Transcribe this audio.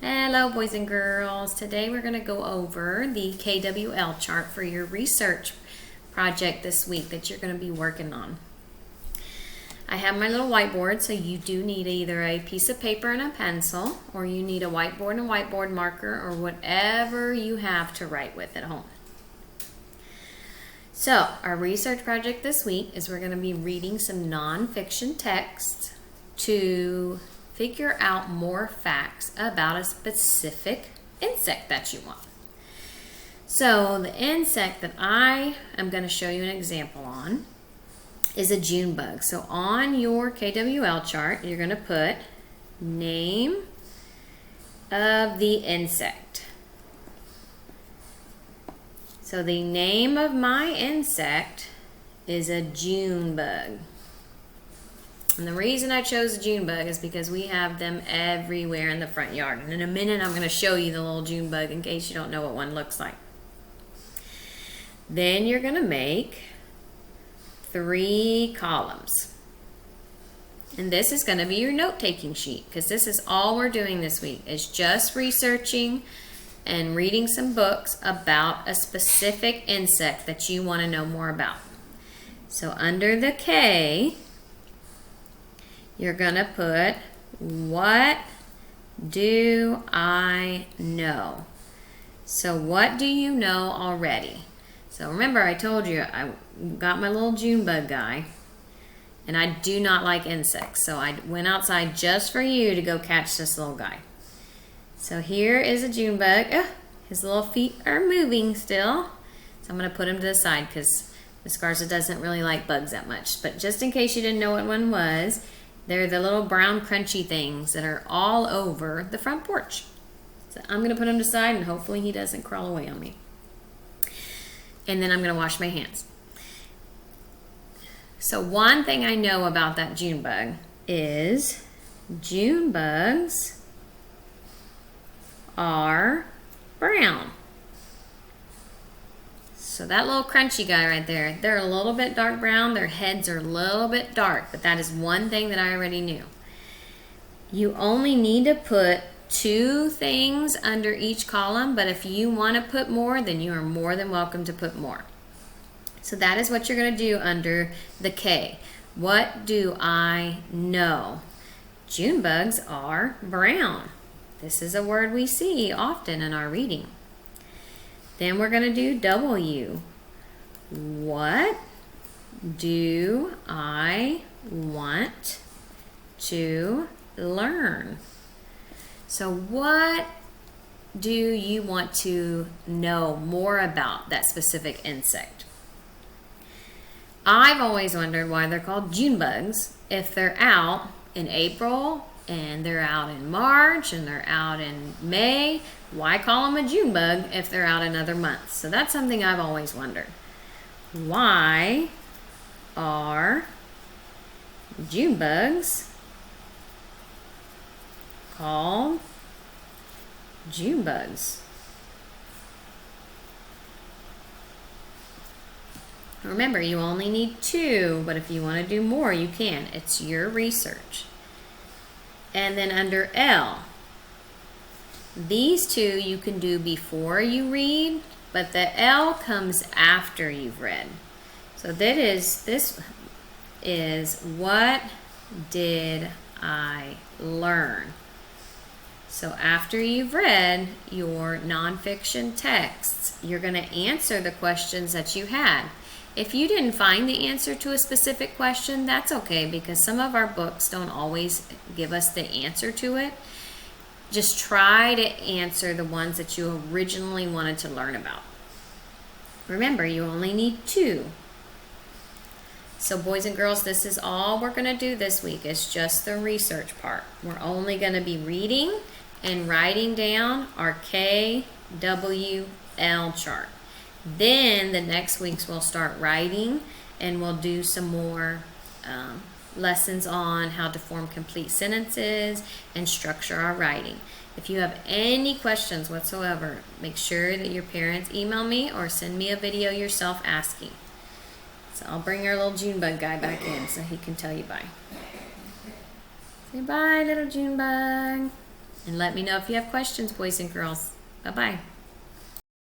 Hello boys and girls. Today we're going to go over the KWL chart for your research project this week that you're going to be working on. I have my little whiteboard, so you do need either a piece of paper and a pencil, or you need a whiteboard and a whiteboard marker, or whatever you have to write with at home. So our research project this week is we're going to be reading some nonfiction texts to figure out more facts about a specific insect that you want. So the insect that I am going to show you an example on is a June bug. So on your KWL chart, you're going to put name of the insect. So the name of my insect is a June bug. And the reason I chose a June bug is because we have them everywhere in the front yard. And in a minute, I'm going to show you the little June bug in case you don't know what one looks like. Then you're going to make 3 columns. And this is going to be your note-taking sheet, because this is all we're doing this week, is just researching and reading some books about a specific insect that you want to know more about. So under the K, you're going to put, what do I know? So what do you know already? So remember, I told you I got my little June bug guy, and I do not like insects. So I went outside just for you to go catch this little guy. So here is a June bug. His little feet are moving still. So I'm going to put him to the side because Miss Garza doesn't really like bugs that much. But just in case you didn't know what one was, they're the little brown crunchy things that are all over the front porch. So I'm going to put him to the side and hopefully he doesn't crawl away on me. And then I'm going to wash my hands. So one thing I know about that June bug is June bugs are brown. So that little crunchy guy right there, they're a little bit dark brown. Their heads are a little bit dark, but that is one thing that I already knew. You only need to put 2 things under each column, but if you want to put more, then you are more than welcome to put more. So that is what you're going to do under the K. What do I know? June bugs are brown. This is a word we see often in our reading. Then we're going to do W. What do I want to learn? So what do you want to know more about that specific insect? I've always wondered why they're called June bugs if they're out in April and they're out in March and they're out in May. Why call them a June bug if they're out in other months? So that's something I've always wondered. Why are June bugs called June bugs? Remember, you only need 2, but if you want to do more, you can. It's your research. And then under L, these 2 you can do before you read, but the L comes after you've read. So this is what did I learn? So after you've read your nonfiction texts, you're going to answer the questions that you had. If you didn't find the answer to a specific question, that's okay, because some of our books don't always give us the answer to it. Just try to answer the ones that you originally wanted to learn about. Remember, you only need 2. So boys and girls, this is all we're going to do this week. It's just the research part. We're only going to be reading and writing down our KWL chart. Then the next weeks we'll start writing and we'll do some more lessons on how to form complete sentences and structure our writing. If you have any questions whatsoever, make sure that your parents email me or send me a video yourself asking. So I'll bring our little June bug guy back in so he can tell you bye. Say bye, little June bug. And let me know if you have questions, boys and girls. Bye-bye.